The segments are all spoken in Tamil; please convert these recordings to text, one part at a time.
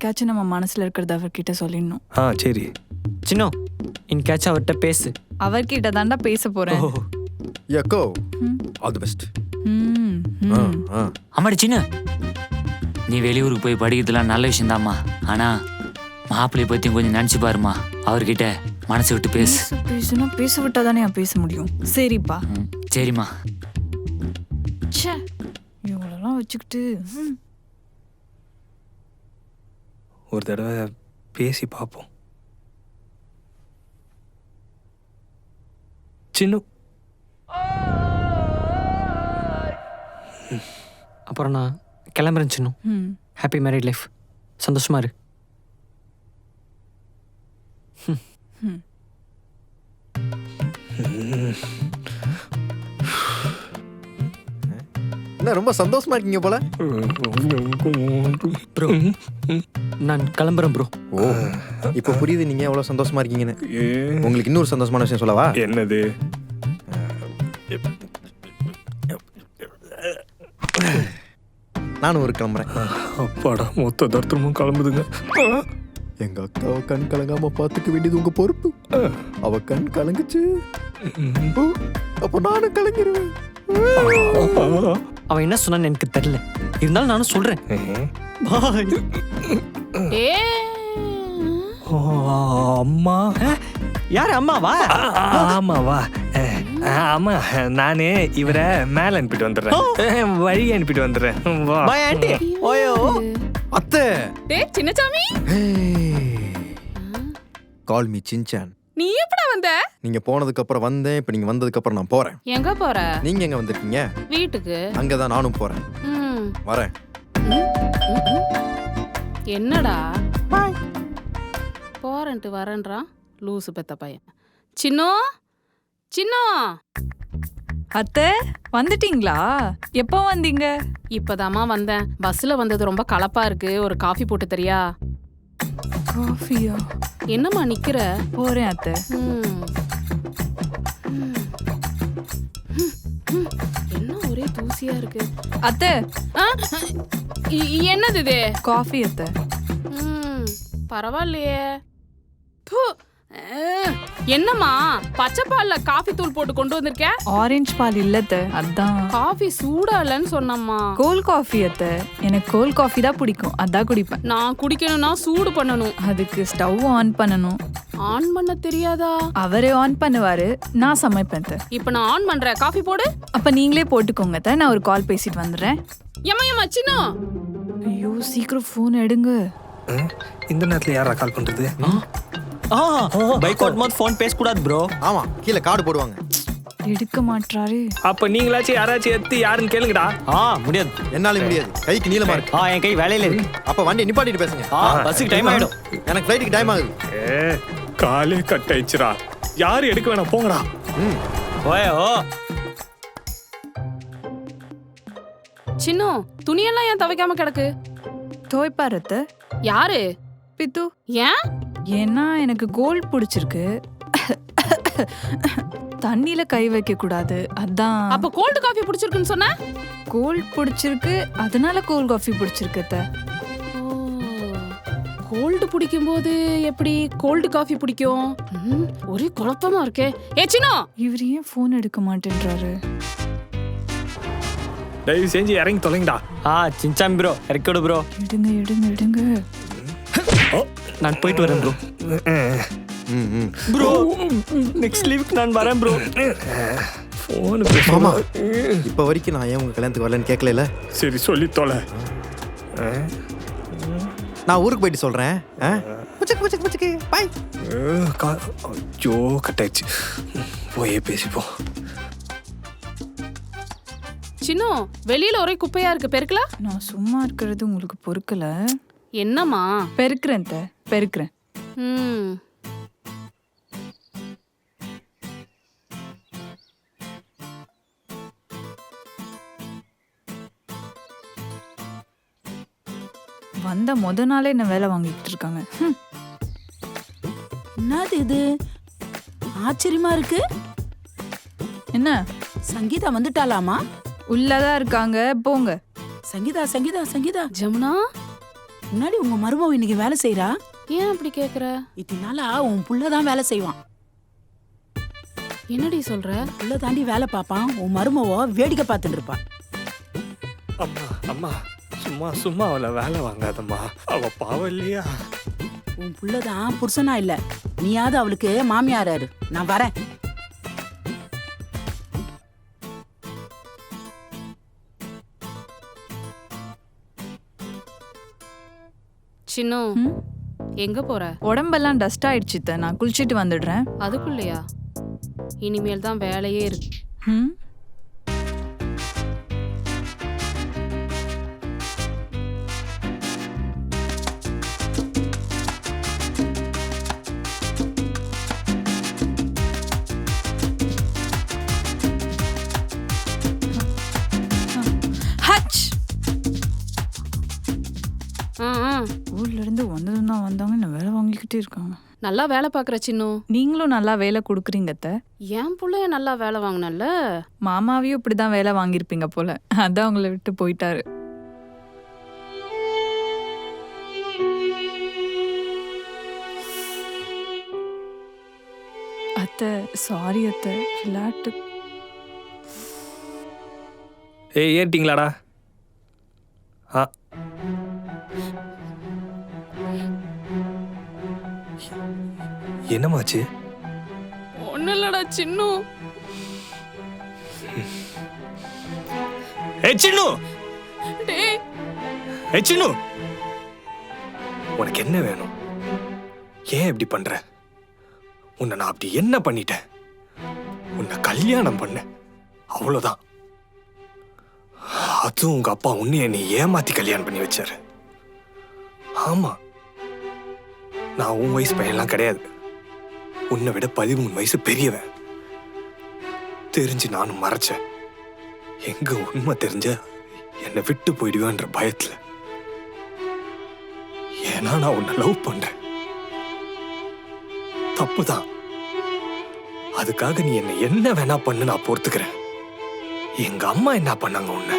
இன்னைக்காச்சும் நம்ம மனசுல இருக்கிறத அவர்கிட்ட சொல்லிடணும். சரி சின்னோ இன்னைக்காச்சும் அவர்கிட்ட பேசு. அவர்கிட்ட தாண்டா பேச போறேன். யக்கோ ஆல் தி பெஸ்ட். ஆமாடி சின்ன, நீ வெளியூருக்கு போய் படிக்கிறதுலாம் நல்ல விஷயம்தாம்மா. ஆனா மாப்பிள்ளைய பத்தியும் கொஞ்சம் நினைச்சு பாருமா. அவர்கிட்ட மனசு விட்டு பேசு. பேசுனா பேச விட்டா தானே பேச முடியும். சரிப்பா. சரிம்மா. இவங்களெல்லாம் வச்சுக்கிட்டு ஒரு தடவை பேசி பார்ப்போம். சின்ன அப்புறம் நான் கிளம்புறேன் சின்ன. Happy married life. சந்தோஷமா இரு. என்ன ரொம்ப சந்தோஷமா இருக்கீங்க போல. ப்ரோ நான் கிளம்புறேன் ப்ரோ. ஓ இப்போ புரியுது நீங்க எவ்வளவு சந்தோஷமா இருக்கீங்கன்னு. உங்களுக்கு இன்னொரு சந்தோஷமான விஷயம் சொல்லவா? என்னது? நானும் ஒரு கிளம்புறேன். அப்பாடா மொத்த தர்த்தமும் கிளம்புதுங்க. எங்க அக்காவை கண் கலங்காம பாத்துக்க வேண்டியது உங்க பொறுப்பு. அவ கண் கலங்குச்சு அப்ப நானும் கலங்கிருவேன். அவன் என்ன சொன்னான்னு எனக்கு தெரியல, இருந்தாலும் நானும் சொல்றேன். அம்மா யாரு அம்மாவா? ஆமாவா? ஆமா நானே இவரை மேல அனுப்பிட்டு வந்துடுறேன். வழி அனுப்பிட்டு வந்துடுறேன். Bye aunty. ஓயோ அத்தை. டேய் சின்னசாமி, கால் மீ சின்சான். நீ எப்படா வந்த? நீங்க போனதுக்கு அப்புறம் வந்தேன். இப்ப நீங்க வந்ததுக்கு அப்புறம் நான் போறேன். எங்க போற? நீங்க எங்க வந்திருக்கீங்க? வீட்டுக்கு. அங்கதான் நானும் போறேன். வரேன். என்னடா போறேன்ட்டு வரேன்றான் லூசு பெத்த பையன். சின்னோ சின்னோ. அத்தை வந்துட்டீங்களா? எப்போ வந்தீங்க? இப்பதாம்மா வந்தேன். பஸ்ல வந்தது ரொம்ப கலப்பா இருக்கு. ஒரு காஃபி போட்டு தரியா? காஃபியா? என்னம்மா நிக்கிற? போறேன் அத்தை. என்ன ஒரே தூசியா இருக்கு அத்தை. என்னது இது? காஃபி அத்தை. பரவாயில்லையே. என்னம்மா பச்சை பால்ல காஃபி தூள் போட்டு கொண்டு வந்திருக்க? ஆரஞ்சு பால் இல்லத்த, அதான். காஃபி சூடா இல்லன்னு சொன்னம்மா. கோல் காஃபி அத்தை. எனக்கு கோல் காஃபி தான் பிடிக்கும், அதான் குடிப்பேன். நான் குடிக்கணும்னா சூடு பண்ணணும். அதுக்கு ஸ்டவ் ஆன் பண்ணணும். ஆன் பண்ண தெரியாதா? அவரே ஆன் பண்ணுவாரு, நான் சமைப்பேன். இப்ப நான் ஆன் பண்றேன். காஃபி போடு. அப்ப நீங்களே போட்டுக்கோங்க. நான் ஒரு கால் பேசிட்டு வந்துடுறேன். ஏமா சின்ன. ஐயோ சீக்கிரம் போன் எடுங்க. இந்த நேரத்துல யாரா கால் பண்றது? பைக் ஓட்டும்போது ஃபோன் பேசக்கூடாது ப்ரோ. ஆமா கீழே கார்டு போடுவாங்க. எடுக்க மாட்டாரு. அப்ப நீங்களாச்சும் யாராச்சும் எடுத்து யாருன்னு கேளுங்கடா. முடியாது. என்னால முடியாது, கைக்கு நீளமா இருக்கு. என் கை வேலையில இருக்கு. அப்ப வண்டி நிப்பாட்டிட்டு பேசுங்க. பஸ்ஸுக்கு டைம் ஆயிடும். எனக்கு ஃப்ளைட்டுக்கு டைம் ஆகுது. காலே கட் ஆயிடுச்சுடா. யாரும் எடுக்க வேணாம், போங்கடா. ஓயோ சின்ன துணியெல்லாம் ஏன் துவைக்காம கிடக்கு? துவைப்பாரு அத்தை. யாரு? பித்து. ஏன்? ஏன்னா எனக்கு கோல்ட் பிடிச்சிருக்கு. தண்ணியில கை வைக்க கூடாது, அதான். அப்ப கோல்டு காஃபி பிடிச்சிருக்குன்னு சொன்ன? கோல்ட் பிடிச்சிருக்கு, அதனால கோல்ட் காஃபி பிடிச்சிருக்கு அத்தை. கோல்டு பிடிக்கும் போது எப்படி கோல்டு காஃபி பிடிக்கும்? ஒரே குழப்பமா இருக்கே. சின்ன இவர் ஏன் போன் எடுக்க மாட்டேன்றாரு? தயவு செஞ்சு இறங்கி தொலைங்கடா. சின்சாமி ப்ரோ, இறக்கிடு ப்ரோ. எடுங்க எடுங்க எடுங்க. நான் போயிட்டு வரேன் ப்ரோ. ப்ரோ நெக்ஸ்ட் லீவுக்கு நான் வரேன் ப்ரோ. மாமா இப்ப வரைக்கும் நான் ஏன் உங்க கல்யாணத்துக்கு வரலன்னு கேட்கல. சரி சொல்லி தொலை. நான் ஊருக்கு போயிட்டு சொல்றேன். பாய். ஐயோ கட் ஆயிடுச்சு. போயே பேசிப்போம். சின்ன வெளியில ஒரே குப்பையா இருக்கு, பெருக்கல? நான் சும்மா இருக்கிறது உங்களுக்கு பொறுக்கல. என்னம்மா? பெருக்கிறேன் பெருக்கிறேன். வந்த முத நாளே என்ன வேலை வாங்கிட்டு இருக்காங்க. என்னது இது? ஆச்சரியமா இருக்கு. என்ன சங்கீதா வந்துட்டாலாமா? உள்ளதான் இருக்காங்க, போங்க. சங்கீதா சங்கீதா சங்கீதா. ஜமுனா முன்னாடி உங்க மருமக இன்னைக்கு வேலை செய்யறா. ஏன் அப்படி கேக்குற? இதனால உன் புள்ளதான் வேலை செய்வான். என்னடி சொல்ற? புள்ள தாண்டி வேலை பார்ப்பான். உன் மருமவோ வேடிக்கை பார்த்துட்டு இருப்பா. அம்மா அம்மா சும்மா சும்மா அவளை வேலை வாங்காதம்மா, அவ பாவம் இல்லையா? உன் புள்ளதான் புருஷனா இல்ல, நீயாவது அவளுக்கு மாமியாராரு. நான் வரேன். சின்னு, எங்க போற? உடம்பெல்லாம் டஸ்ட் ஆயிடுச்சு அத்தை. நான் குளிச்சிட்டு வந்துடுறேன். அதுக்குள்ளயா? இனிமேல் தான் வேலையே இருக்கு. ம் ஹச் ஊர்ல இருந்து வந்ததும் தான் வந்தாங்க. என்ன வேலை வாங்கிக்கிட்டே இருக்காங்க. நல்லா வேலை பாக்குற சின்னு. நீங்களும் நல்லா வேலை கொடுக்குறீங்க அத்தை. என் புள்ளைய நல்லா வேலை வாங்கினல்ல. மாமாவையும் இப்படிதான் வேலை வாங்கியிருப்பீங்க போல. அதான் உங்களை விட்டு போயிட்டாரு. அத்தை சாரி அத்தை. ஃபிளாட்டு ஏய் ஏறிட்டீங்களாடா? ஆ என்னமாச்சு? ஒன்னும் இல்லடா சின்னு. ஏய் சின்னு, டேய் ஏய் சின்னு, உனக்கு என்ன வேணும்? ஏன் இப்படி பண்ற? உன்னை நான் அப்படி என்ன பண்ணிட்டேன்? உன்னை கல்யாணம் பண்ண, அவ்வளவுதான். அதுவும் உங்க அப்பா உன்னைய நீ ஏமாத்தி கல்யாணம் பண்ணி வச்சாரு. ஆமா, நான் உன் வயசு பையன்லாம் கிடையாது. உன்னை விட 13 வயசு பெரியவன். தெரிஞ்சு நானும் மறைச்சேன். எங்க உண்மை தெரிஞ்ச என்னை விட்டு போயிடுவேன்ற பயத்துல. ஏன்னா நான் உன்னை லவ் பண்றேன். தப்புதான். அதுக்காக நீ என்ன என்ன வேணா பண்ணு, நான் பொறுத்துக்கிறேன். எங்க அம்மா என்ன பண்ணாங்க உன்னை?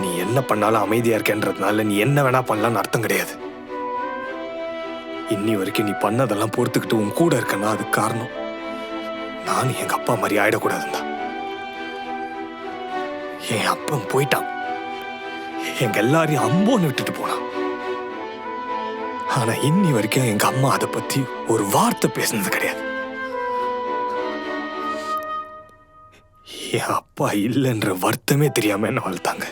நீ என்ன பண்ணாலும் அமைதியா இருக்கேன்றதுனால நீ என்ன வேணா பண்ணலாம்னு அர்த்தம் கிடையாது. இன்னி வரைக்கும் நீ பண்ணதெல்லாம் பொறுத்துக்கிட்டு உன் கூட இருக்கேன்னா அதுக்கு காரணம் நானும் எங்க அப்பா மாதிரி ஆயிடக்கூடாதுதான். என் அப்பன் போயிட்டான். எங்க எல்லாரையும் அம்போன்னு விட்டுட்டு போனான். ஆனா இன்னி வரைக்கும் எங்க அம்மா அதை பத்தி ஒரு வார்த்தை பேசினது கிடையாது. என் அப்பா இல்லைன்ற வருத்தமே தெரியாம என்ன வளர்த்தாங்க.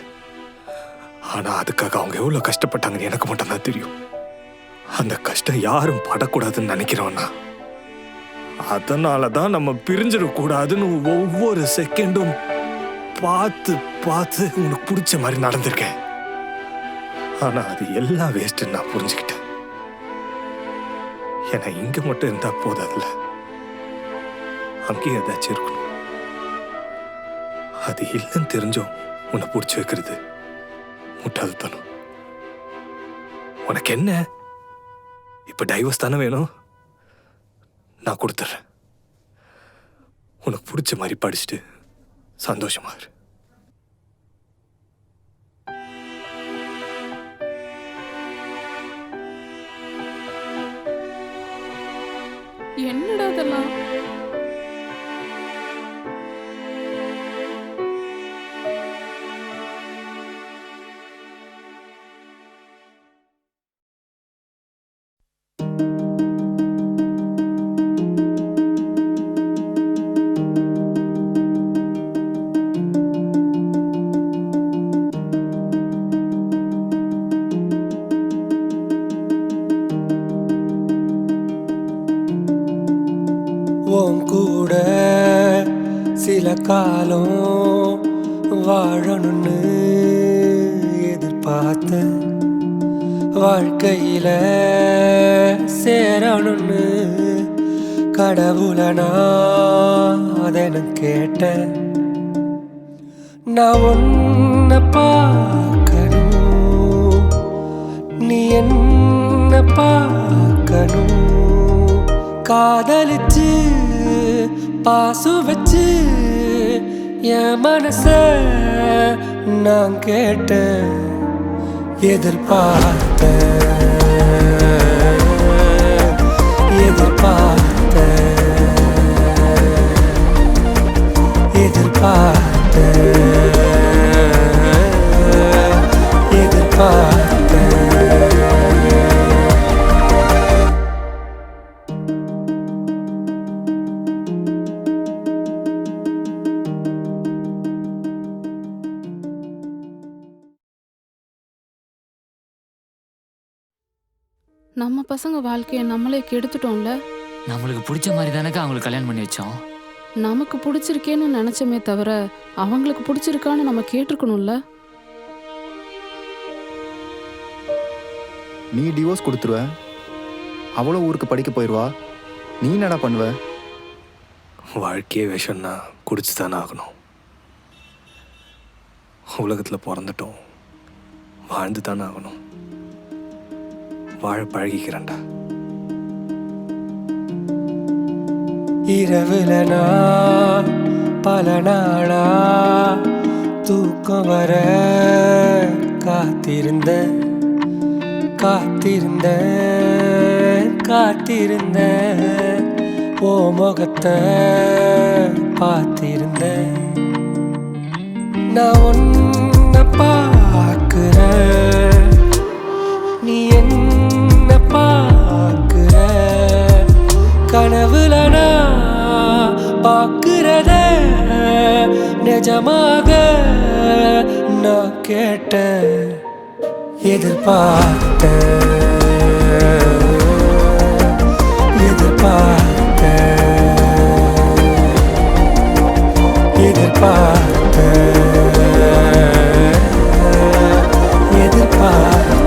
ஆனா அதுக்காக அவங்க எவ்வளவு கஷ்டப்பட்டாங்கன்னு எனக்கு மட்டும்தான் தெரியும். அந்த கஷ்டம் யாரும் படக்கூடாதுன்னு நினைக்கிறோம்னா அதனாலதான் நம்ம பிரிஞ்சிடக்கூடாதுன்னு ஒவ்வொரு செகண்டும் பார்த்து பார்த்து உனக்கு பிடிச்ச மாதிரி நடந்திருக்கேன். ஆனா அது எல்லாம் வேஸ்ட் நான் புரிஞ்சுக்கிட்டேன். ஏன்னா இங்க மட்டும் இருந்தா போதாதுல, அங்கேயும் ஏதாச்சும் இருக்கணும். அது இல்லைன்னு தெரிஞ்சோம் உன்னை பிடிச்சி வைக்கிறது முட்டாள்தனம். உனக்கு என்ன இப்ப டைவர்ஸ் தானே வேணும்? நான் கொடுத்துட்றேன். உனக்கு பிடிச்ச மாதிரி படிச்சுட்டு சந்தோஷமா இரு. என்னடா இதெல்லாம்? உன் கூட சில காலம் வாழணும்னு எதிர்பார்த்தேன். வாழ்க்கையில சேரணும்னு கடவுளை நான் அதெனு கேட்டேன். நான் உன்னை பார்க்கணும், நீ என்ன பார்க்கணும். காதலிச்சு பாசம் வச்சு என் மனச நான் கேட்டேன், எதிர்பார்த்தேன், எதிர்பார்த்தேன், எதிர்பார்த்தேன், எதிர்பார்த்தேன். நம்ம பசங்க வாழ்க்கையை நம்மளே கெடுத்துட்டோம்ல. நம்மளுக்கு பிடிச்ச மாதிரி தானக்கா அவங்களுக்கு கல்யாணம் பண்ணி வச்சோம். நமக்கு பிடிச்சிருக்கேன்னு நினைச்சோமே தவிர அவங்களுக்கு பிடிச்சிருக்கான்னு நம்ம கேட்டிருக்கணும்ல. நீ டிவோர்ஸ் கொடுத்துருவ, அவளும் ஊருக்கு படிக்க போயிடுவா. நீ என்னடா பண்ணுவ? வாழ்க்கையே விஷம்னா குடிச்சு தானே ஆகணும். உலகத்தில் பிறந்துட்டோம், வாழ்ந்து தானே ஆகணும். வாழ பழகிக்கிறேன்டா. இரவுல நான் பல நாளா தூக்கம் வர காத்திருந்த காத்திருந்த காத்திருந்த ஓ முகத்தை பார்த்திருந்த. நான் உன்னை பார்க்கிறேன், நீ என்ன பார்க்கிற, கனவுல நான் பார்க்கிறத நிஜமாக நான் கேட்டேன், எதிர்பார்த்தேன், எதிர்பார்த்தேன், எதிர்பார்த்தேன், எதிர்பார்த்தேன்.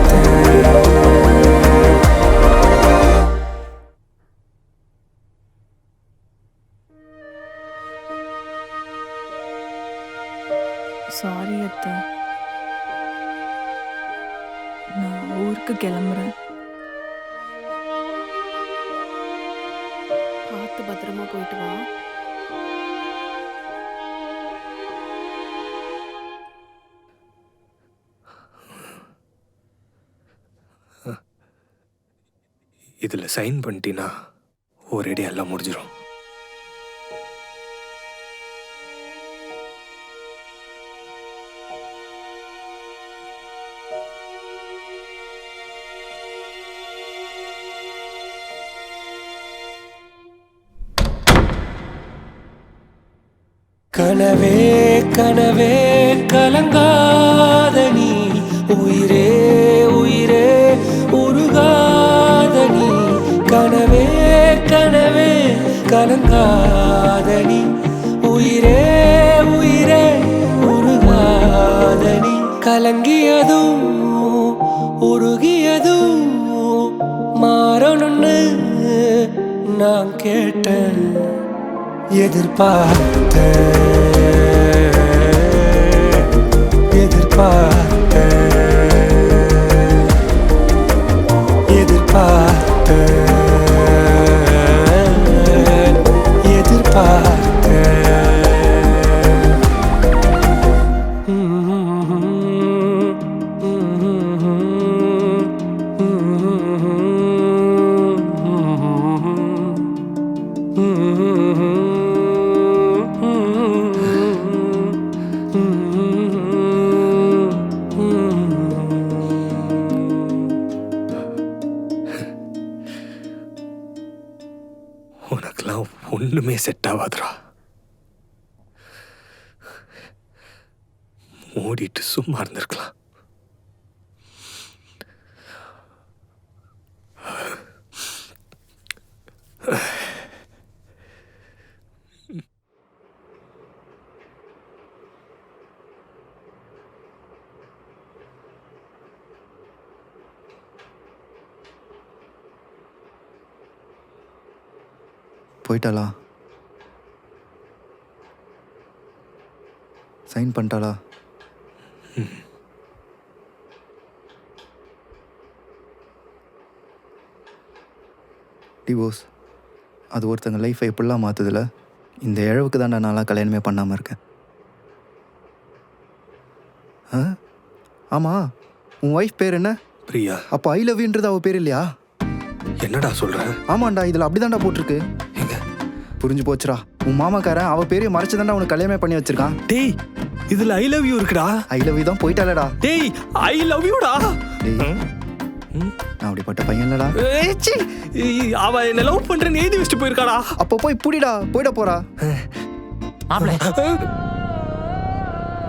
சாரி அத்தை, நான் ஊருக்கு கிளம்புறேன். பார்த்து பத்திரமா போயிட்டு வா. இதில் சைன் பண்ணிட்டீன்னா ஒரேடி எல்லாம் முடிஞ்சிடும். கனவே கனவே கலங்காத நீ, உயிரே உயிரே உருகாத நீ, கனவே கனவே கலங்காத நீ, உயிரே உயிரே உருகாத நீ. கலங்கியதும் உருகியதும் மாறணும்னு நான் கேட்டேன், எதிர்பார்த்தேன், எதிர்பார்த்தேன், எதிர்பார்த்தேன், எதிர்பார்த்தேன். உனக்கெல்லாம் ஒண்ணுமே செட் ஆகாதுடா. மூடிட்டு சும்மா இருந்திருக்கலாம். போயிட்டாளா? சைன் பண்ணிட்டாளா? டிவோர்ஸ் அது ஒருத்தங்க லைஃப்பை எப்படிலாம் மாற்றுதில்ல. இந்த இழவுக்கு தான் நான்லாம் கல்யாணமே பண்ணாமல் இருக்கேன். ஆமா உன் ஒய்ஃப் பேர் என்ன? பிரியா. அப்போ ஐ லவ் யூன்றது அவ பேர் இல்லையா? என்னடா சொல்ற? ஆமாண்டா, இதுல அப்படிதான்டா போட்டிருக்கு. எங்க? புரிஞ்சு போச்சுடா. உன் மாமாக்காரன் அவ பேரையும் மறைச்சுதான்டா உனக்கு கல்யாணமே பண்ணி வச்சிருக்கான். டேய், இதுல ஐ லவ் யூ இருக்குடா. ஐ லவ் யூ தான் போயிட்டாலடா. டேய், ஐ லவ் யூடா. டேய், நான் அப்படிப்பட்ட பையன் இல்லடா. அவ என்ன லவ் பண்றேன்னு எழுதி வச்சுட்டு போயிருக்காடா. அப்போ போய் புடிடா, போயிட போறா. மாப்பிள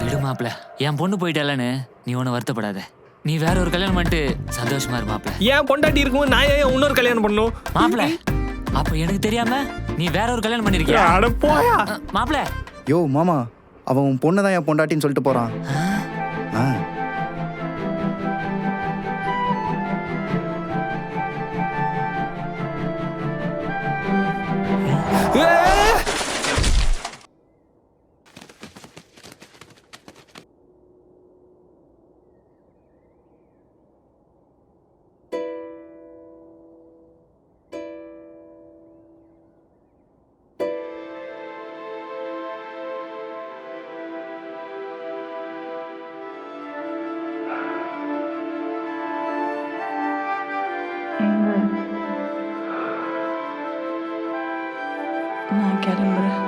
விடு மாப்பிள, என் பொண்ணு போயிட்டாலன்னு நீ ஒன்றும் வருத்தப்படாத. நீ வேற ஒரு கல்யாணம் பண்ணிட்டு சந்தோஷமா இரு மாப்பிள. ஏன் பொண்டாட்டி இருக்கும், நான் ஏன் இன்னொரு கல்யாணம் பண்ணும்? மாப்பிள, அப்ப எனக்கு தெரியாம நீ வேற ஒரு கல்யாணம் பண்ணிருக்கியா? அட போயா. மாப்பிள. யோ மாமா, அவன் உன் பொண்ணை தான் என் பொண்டாட்டின்னு சொல்லிட்டு போறான். ஆ. நான் கிளம்புறேன்.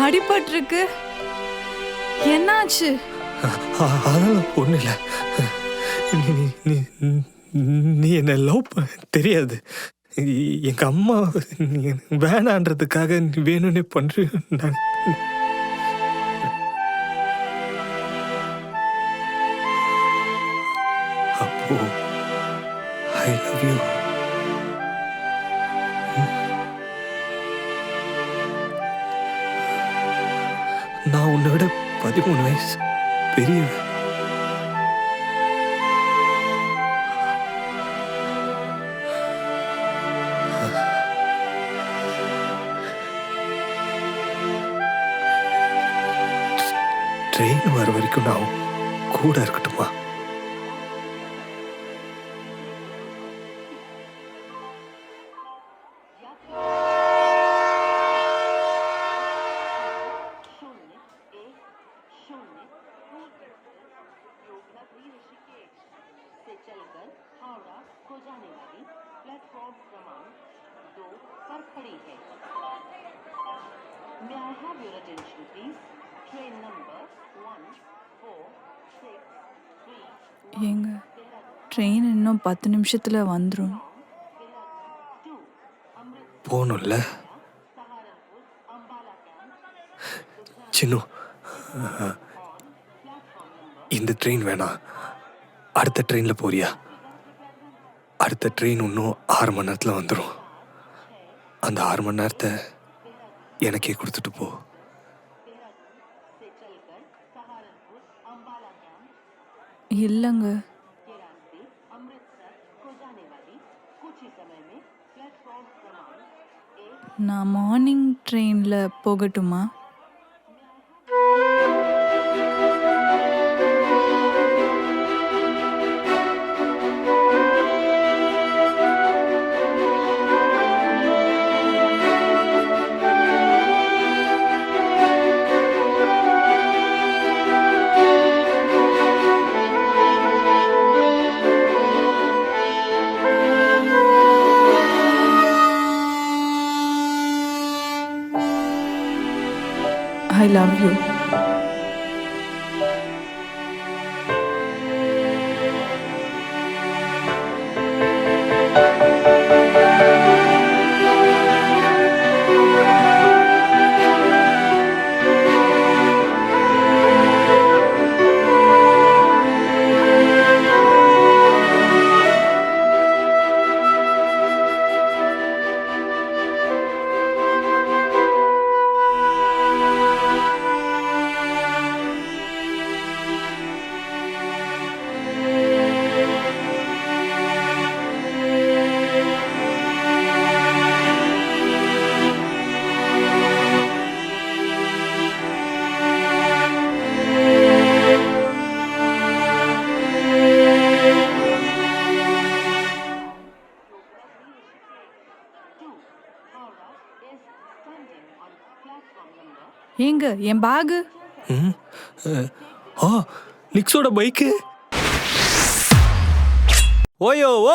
அடிபட்டிருக்கு. என்னாச்சு? அதெல்லாம் ஒன்றும் இல்லை. நீ என்ன லவ் தெரியாது. எங்க அம்மா நீ வேணான்றதுக்காக நீ வேணும்னே பண்ற. நான் அப்போ ஐ லவ் யூ. நான் உன்னை விட 13 வயசு பெரியவன். ட்ரெயின் வர வரைக்கும் நான் கூட இருக்கட்டுமா? ஏங்க, ட்ரெயின் இன்னும் 10 நிமிஷத்துல வந்துடும். போகணும்ல சின்னு. இந்த ட்ரெயின் வேணாம், அடுத்த ட்ரெயினில் போறியா? அடுத்த ட்ரெயின் இன்னும் 6 மணி நேரத்தில் வந்துடும். அந்த 6 மணி நேரத்தை எனக்கே கொடுத்துட்டு போ. இல்லைங்க, நான் மார்னிங் ட்ரெயினில் போகட்டுமா? I love you. ஏங்க என் பேகு? லிக்ஸோட பைக்கு. ஓயோ ஓ